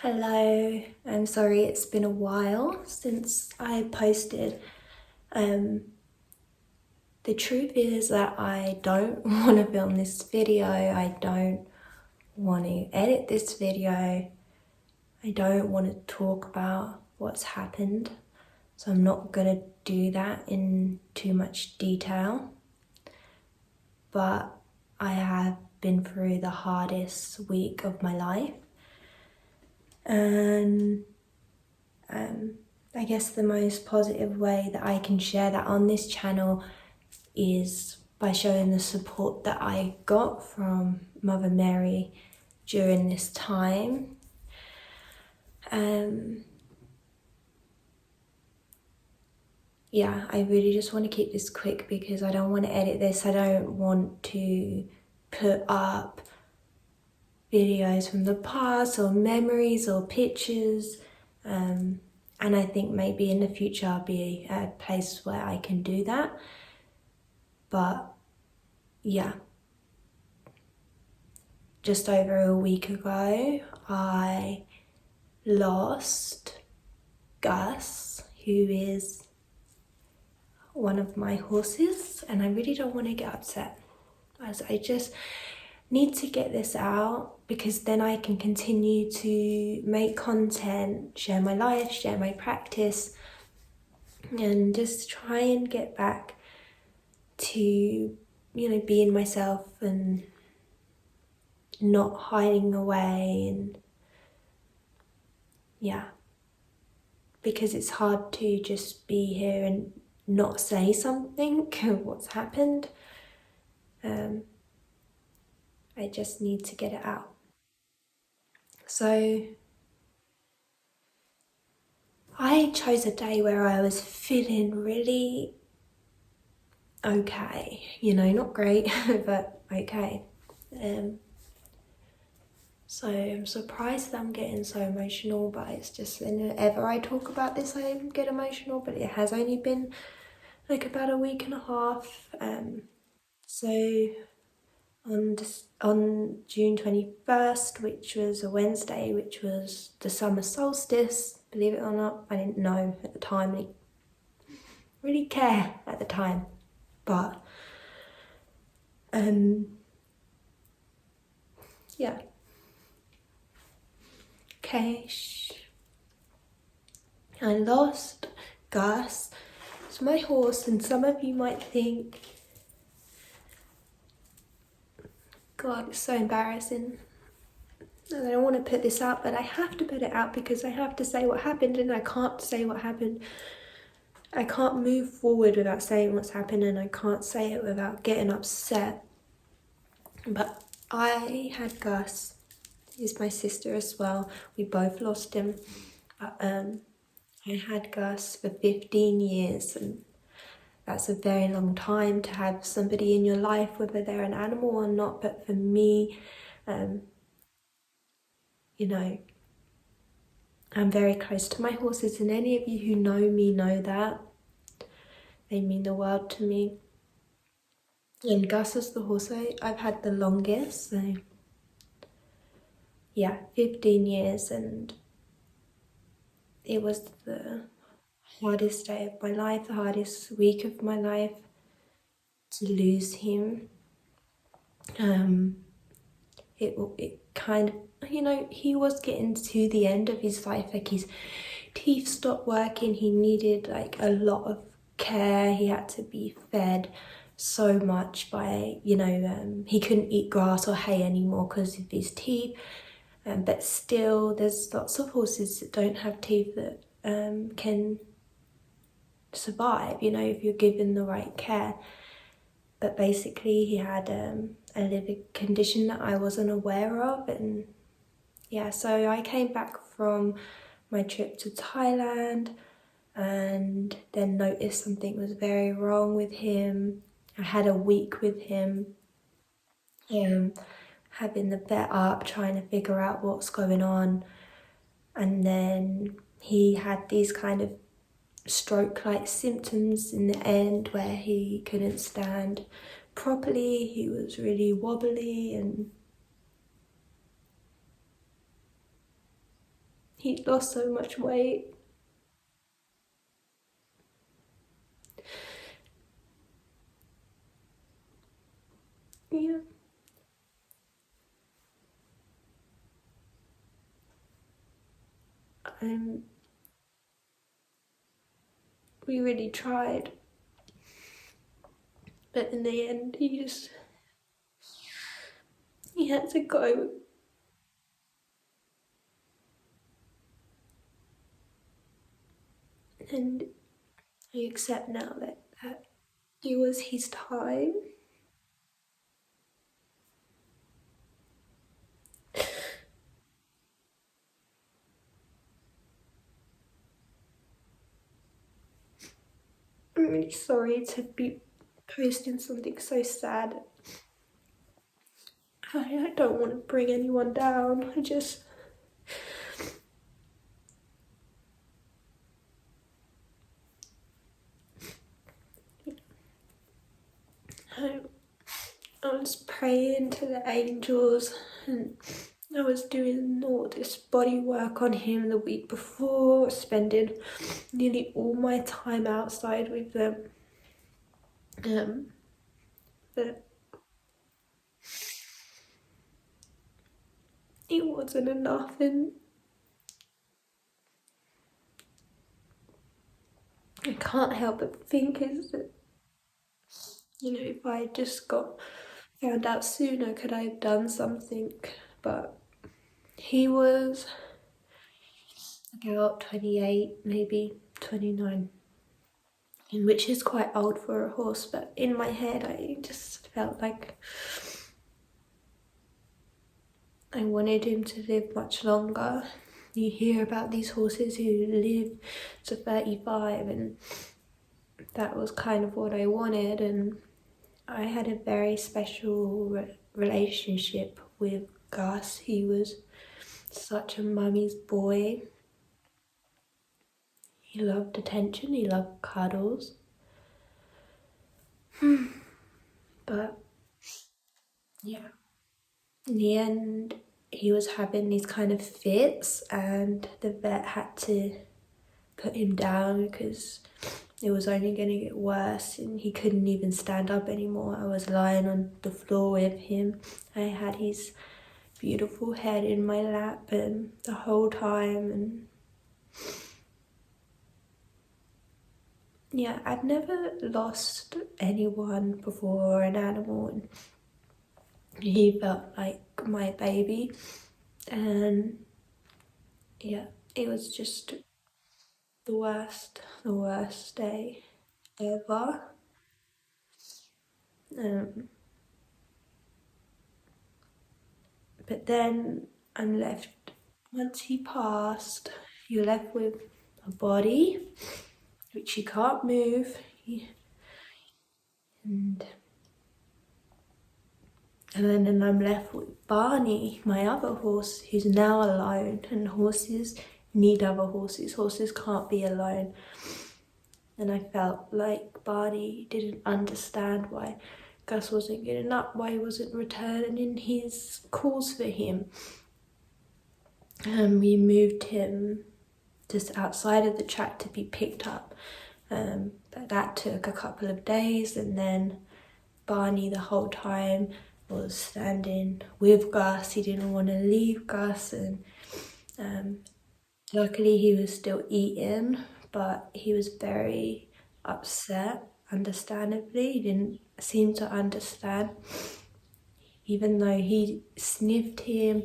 Hello, I'm sorry it's been a while since I posted. The truth is that I don't want to film this video, I don't want to edit this video, I don't want to talk about what's happened, so I'm not going to do that in too much detail. But I have been through the hardest week of my life, and I guess the most positive way that I can share that on this channel is by showing the support that I got from Mother Mary during this time. Yeah, I really just want to keep this quick because I don't want to edit this. I don't want to put up videos from the past or memories or pictures. And I think maybe in the future I'll be at a place where I can do that. But yeah, just over a week ago, I lost Gus, who is one of my horses, and I really don't want to get upset, as I just need to get this out because then I can continue to make content, share my life, share my practice, and just try and get back to, being myself and not hiding away. And yeah, because it's hard to just be here and not say something what's happened. I just need to get it out. So I chose a day where I was feeling really okay, not great, but okay. So I'm surprised that I'm getting so emotional, but it's just whenever I talk about this I get emotional, but it has only been like about a week and a half. So on June 21st, which was a Wednesday, which was the summer solstice, believe it or not, I didn't know at the time, I didn't really care at the time, but yeah. Okay, I lost Gus. It's my horse, and some of you might think, God, it's so embarrassing. And I don't want to put this out, but I have to put it out because I have to say what happened, and I can't say what happened. I can't move forward without saying what's happened, and I can't say it without getting upset. But I had Gus. He's my sister as well. We both lost him. But I had Gus for 15 years, and that's a very long time to have somebody in your life, whether they're an animal or not. But for me, I'm very close to my horses, and any of you who know me know that. They mean the world to me. And Gus is the horse I've had the longest, so yeah, 15 years, and it was the hardest day of my life, the hardest week of my life to lose him. It kind of, he was getting to the end of his life, like his teeth stopped working, he needed like a lot of care, he had to be fed so much by, he couldn't eat grass or hay anymore because of his teeth. But still, there's lots of horses that don't have teeth that can survive, if you're given the right care. But basically he had a liver condition that I wasn't aware of, and yeah, so I came back from my trip to Thailand and then noticed something was very wrong with him. I had a week with him, having the vet up, trying to figure out what's going on, and then he had these kind of stroke-like symptoms in the end where he couldn't stand properly, he was really wobbly, and he lost so much weight. Yeah. Um, we really tried, but in the end, he had to go. And I accept now that it was his time. I'm really sorry to be posting something so sad. I don't want to bring anyone down. I, I was praying to the angels, and I was doing all this body work on him the week before, spending nearly all my time outside with them. But it wasn't enough, and I can't help but think is that, if I had just got found out sooner, could I have done something? But he was about 28, maybe 29, which is quite old for a horse, but in my head I just felt like I wanted him to live much longer. You hear about these horses who live to 35, and that was kind of what I wanted. And I had a very special relationship with Gus. He was such a mummy's boy. He loved attention, he loved cuddles. But yeah, in the end, he was having these kind of fits, and the vet had to put him down because it was only going to get worse, and he couldn't even stand up anymore. I was lying on the floor with him. I had his beautiful head in my lap and the whole time, and yeah, I'd never lost anyone before, an animal, and he felt like my baby. And yeah, it was just the worst day ever. Um, but then I'm left, once he passed, you're left with a body which you can't move, and then I'm left with Barney, my other horse, who's now alone. And horses need other horses. Horses can't be alone. And I felt like Barney didn't understand why Gus wasn't getting up, why he wasn't returning his calls for him. We moved him just outside of the track to be picked up. But that took a couple of days, and then Barney the whole time was standing with Gus. He didn't want to leave Gus, and luckily he was still eating, but he was very upset, understandably. He didn't seem to understand, even though he sniffed him,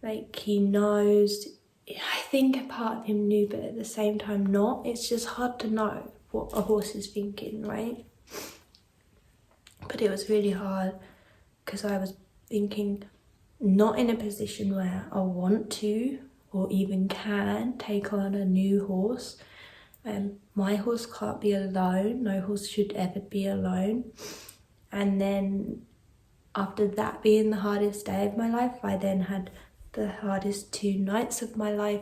like he knows. I think a part of him knew, but at the same time not. It's just hard to know what a horse is thinking, right? But it was really hard because I was thinking, not in a position where I want to or even can take on a new horse. My horse can't be alone. No horse should ever be alone. And then after that being the hardest day of my life, I then had the hardest 2 nights of my life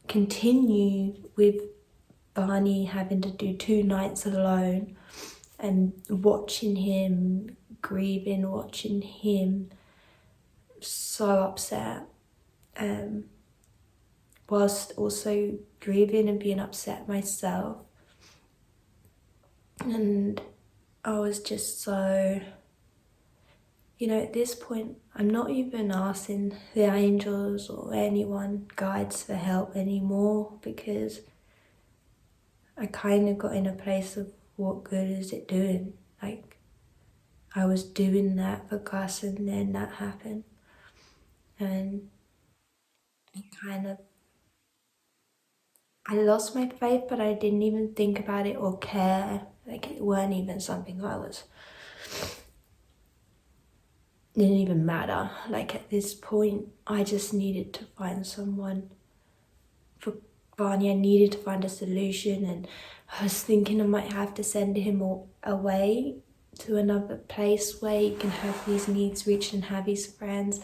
continue, with Barney having to do 2 nights alone, and watching him grieving, watching him so upset. whilst also grieving and being upset myself. And I was just so, at this point, I'm not even asking the angels or anyone, guides, for help anymore, because I kind of got in a place of, what good is it doing? Like, I was doing that for Gus, and then that happened. And I lost my faith, but I didn't even think about it or care. Like, it weren't even something didn't even matter. Like, at this point, I just needed to find someone for Barney. I needed to find a solution, and I was thinking I might have to send him away to another place where he can have his needs reached and have his friends.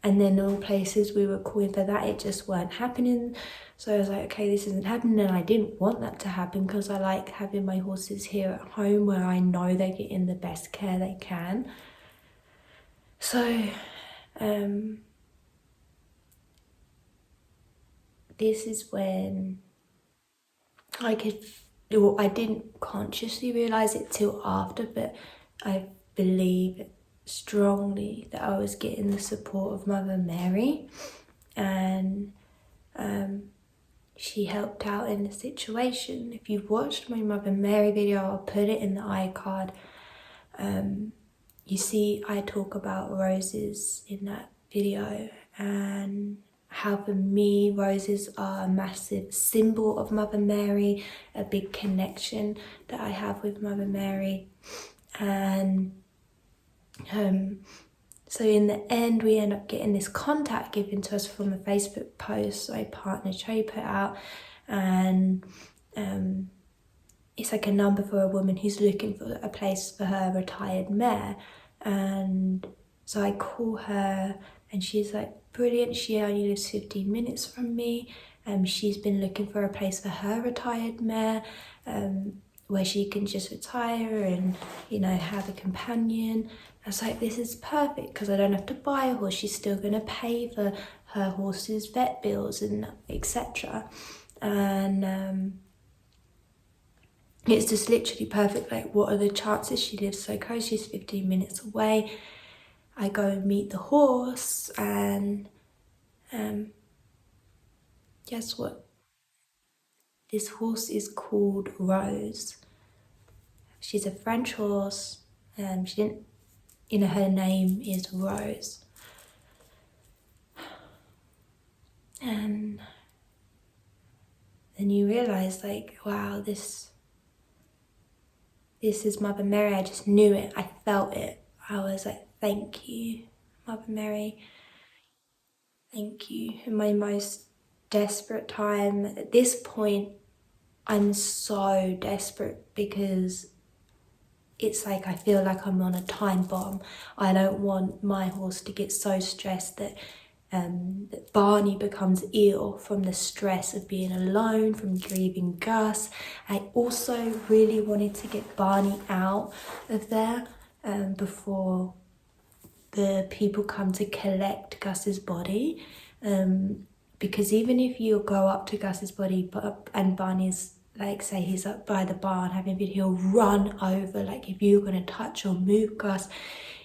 And then all places we were calling for that, it just weren't happening. So I was like, okay, this isn't happening, and I didn't want that to happen, because I like having my horses here at home where I know they're getting the best care they can. So this is when I didn't consciously realise it till after, but I believe strongly that I was getting the support of Mother Mary, and she helped out in the situation. If you've watched my Mother Mary video, I'll put it in the iCard. You see, I talk about roses in that video, and how for me roses are a massive symbol of Mother Mary, a big connection that I have with Mother Mary. And so in the end, we end up getting this contact given to us from a Facebook post my partner Cho put out, and it's like a number for a woman who's looking for a place for her retired mare. And so I call her, and she's like, brilliant, she only lives 15 minutes from me. She's been looking for a place for her retired mare, where she can just retire and, have a companion. I was like, this is perfect, because I don't have to buy a horse. She's still going to pay for her horse's vet bills and etc. And it's just literally perfect. Like, what are the chances? She lives so close, she's 15 minutes away. I go and meet the horse, and guess what? This horse is called Rose. She's a French horse, and she didn't, her name is Rose. And then you realise, like, wow, this is Mother Mary. I just knew it. I felt it. I was like, thank you, Mother Mary. Thank you. In my most desperate time, at this point, I'm so desperate, because it's like I feel like I'm on a time bomb. I don't want my horse to get so stressed that Barney becomes ill from the stress of being alone, from grieving Gus. I also really wanted to get Barney out of there before the people come to collect Gus's body, because even if you go up to Gus's body and Barney's, like, say he's up by the barn having food, he'll run over. Like, if you're going to touch or move Gus,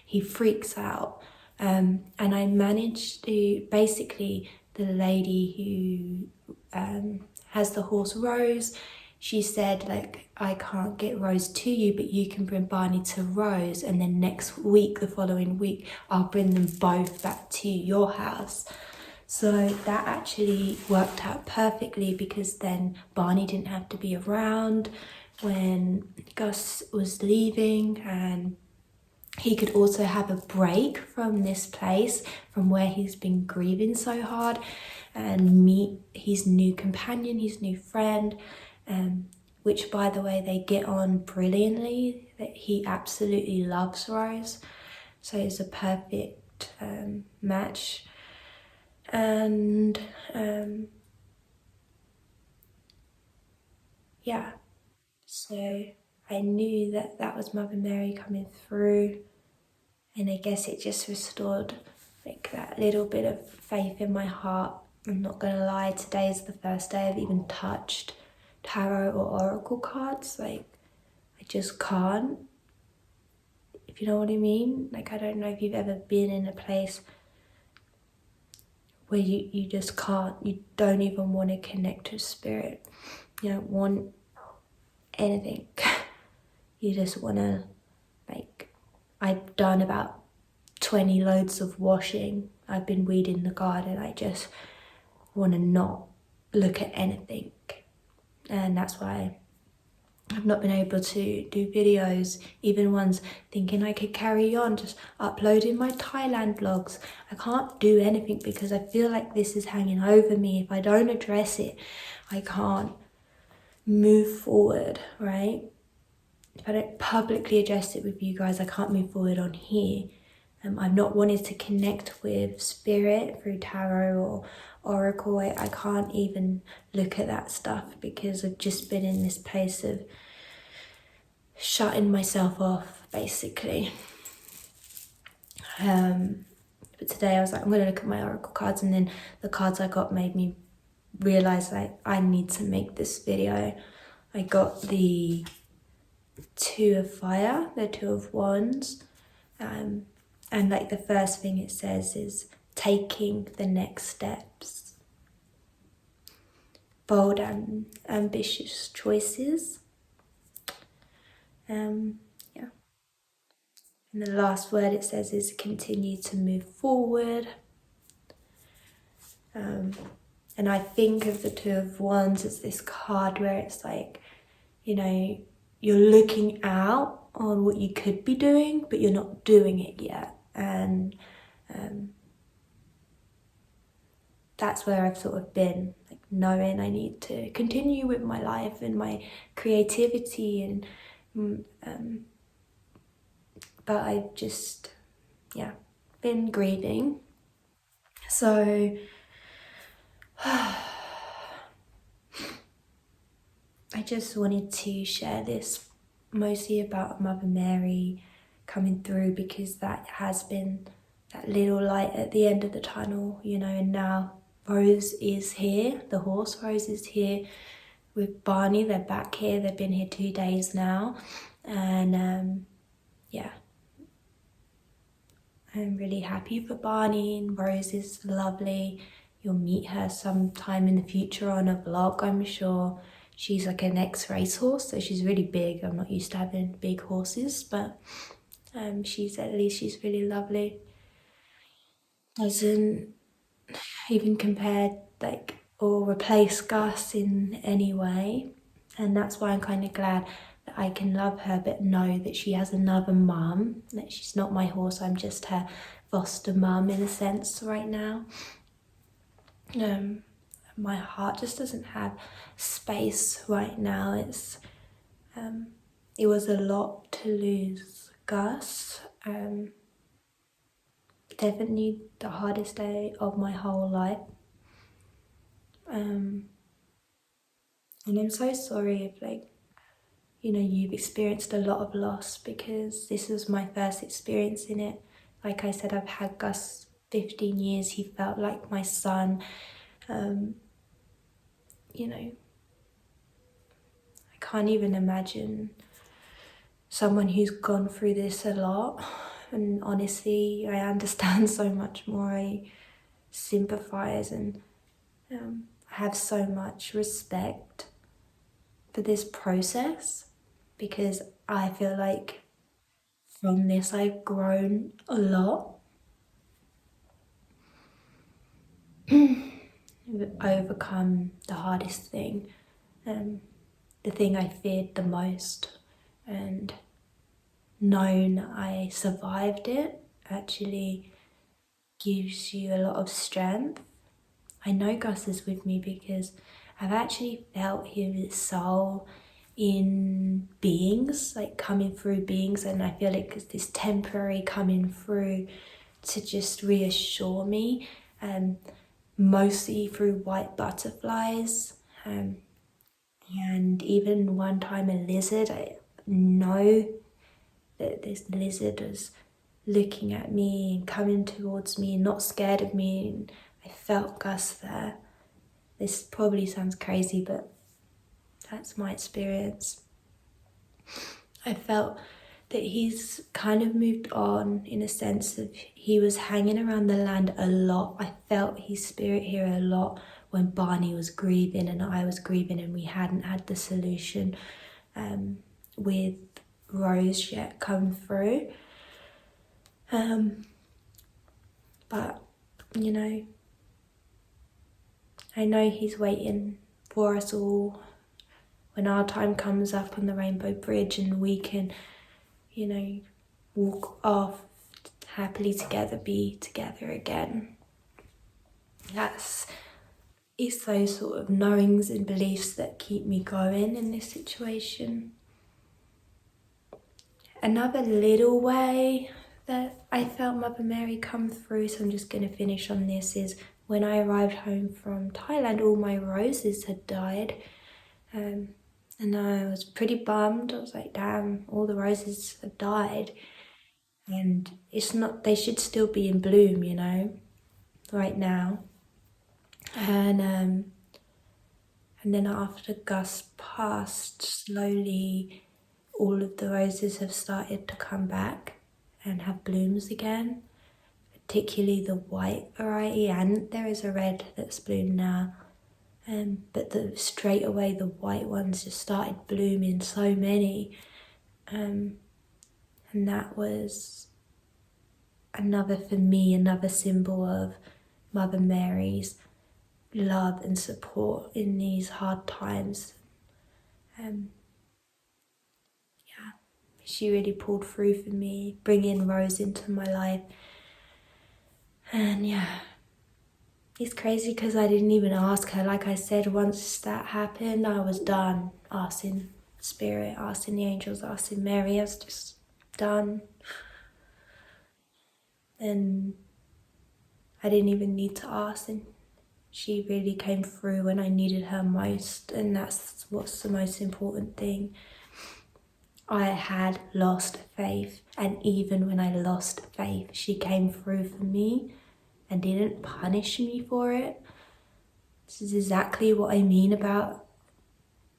he freaks out. And I managed to, basically, the lady who has the horse Rose, she said, like, I can't get Rose to you, but you can bring Barney to Rose, and then next week, the following week, I'll bring them both back to your house. So that actually worked out perfectly, because then Barney didn't have to be around when Gus was leaving, and he could also have a break from this place, from where he's been grieving so hard, and meet his new companion, his new friend, which, by the way, they get on brilliantly. That he absolutely loves Rose, so it's a perfect match. And yeah, so I knew that was Mother Mary coming through, and I guess it just restored, like, that little bit of faith in my heart I'm not gonna lie, today is the first day I've even touched tarot or oracle cards. Like, I just can't, if you know what I mean. Like, I don't know if you've ever been in a place where you just can't, you don't even want to connect to spirit. You don't want anything. You just want to, like, I've done about 20 loads of washing. I've been weeding the garden. I just want to not look at anything. And that's why I've not been able to do videos, even ones thinking I could carry on, just uploading my Thailand vlogs. I can't do anything because I feel like this is hanging over me. If I don't address it, I can't move forward, right? If I don't publicly address it with you guys, I can't move forward on here. I've not wanted to connect with spirit through tarot or oracle. I can't even look at that stuff because I've just been in this place of shutting myself off, basically. But today I was like, I'm gonna look at my oracle cards, and then the cards I got made me realize like I need to make this video. I got the Two of Fire, the Two of Wands, and like the first thing it says is taking the next steps. Bold and ambitious choices. Yeah. And the last word it says is continue to move forward. And I think of the Two of Wands as this card where it's like, you know, you're looking out on what you could be doing, but you're not doing it yet. And that's where I've sort of been, like, knowing I need to continue with my life and my creativity, and but I've just, yeah, been grieving. So I just wanted to share this mostly about Mother Mary coming through, because that has been that little light at the end of the tunnel, you know. And now Rose is here, the horse Rose is here with Barney. They're back here, they've been here 2 days now, and yeah, I'm really happy for Barney, and Rose is lovely. You'll meet her sometime in the future on a vlog, I'm sure. She's like an ex-racehorse, so she's really big. I'm not used to having big horses, but she's really lovely. Doesn't even compare like or replace Gus in any way, and that's why I'm kind of glad that I can love her but know that she has another mum, that she's not my horse, I'm just her foster mum in a sense right now. My heart just doesn't have space right now. It was a lot to lose Gus. Definitely the hardest day of my whole life. And I'm so sorry if, like, you know, you've experienced a lot of loss, because this was my first experience in it. Like I said, I've had Gus 15 years. He felt like my son. You know, I can't even imagine someone who's gone through this a lot. And honestly, I understand so much more. I sympathize, and I have so much respect for this process, because I feel like from this I've grown a lot. Overcome the hardest thing, the thing I feared the most, and known I survived it actually gives you a lot of strength. I know Gus is with me because I've actually felt his soul in beings, like coming through beings, and I feel like it's this temporary coming through to just reassure me, mostly through white butterflies, and even one time a lizard. I know that this lizard was looking at me and coming towards me and not scared of me, and I felt Gus there. This probably sounds crazy, but that's my experience. I felt that he's kind of moved on, in a sense of he was hanging around the land a lot. I felt his spirit here a lot when Barney was grieving and I was grieving, and we hadn't had the solution with Rose yet come through. But, you know, I know he's waiting for us all when our time comes up on the Rainbow Bridge and we can, you know, walk off happily together, be together again. It's those sort of knowings and beliefs that keep me going in this situation. Another little way that I felt Mother Mary come through, so I'm just going to finish on this, is when I arrived home from Thailand, all my roses had died. And I was pretty bummed. I was like, damn, all the roses have died. And it's not, they should still be in bloom, you know, right now. And then after Gus passed, slowly all of the roses have started to come back and have blooms again, particularly the white variety, and there is a red that's bloomed now. But straight away the white ones just started blooming, so many. And that was another symbol of Mother Mary's love and support in these hard times. She really pulled through for me, bringing Rose into my life. And yeah, it's crazy because I didn't even ask her. Like I said, once that happened, I was done asking Spirit, asking the angels, asking Mary. I was just done. And I didn't even need to ask, and she really came through when I needed her most, and that's what's the most important thing. I had lost faith, and even when I lost faith, she came through for me and didn't punish me for it. This is exactly what I mean about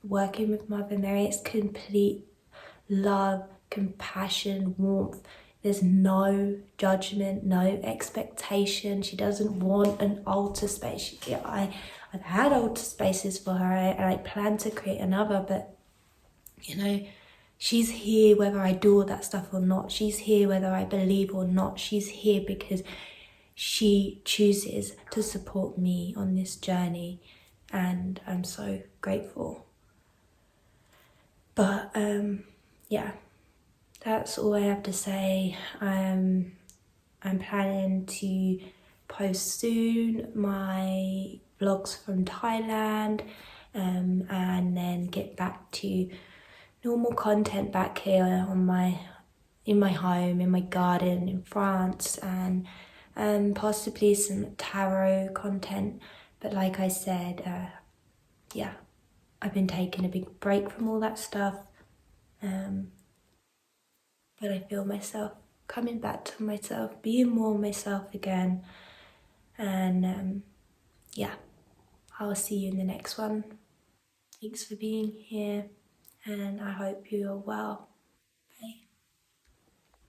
working with Mother Mary. It's complete love, compassion, warmth. There's no judgment, no expectation. She doesn't want an altar space. I've had altar spaces for her, and I plan to create another, but you know, she's here whether I do all that stuff or not. She's here whether I believe or not. She's here because she chooses to support me on this journey, and I'm so grateful. But yeah, that's all I have to say. I'm planning to post soon my vlogs from Thailand, and then get back to normal content back here in my home, in my garden in France, and possibly some tarot content. But like I said, yeah, I've been taking a big break from all that stuff, but I feel myself coming back to myself, being more myself again. And yeah, I'll see you in the next one. Thanks for being here, and I hope you are well.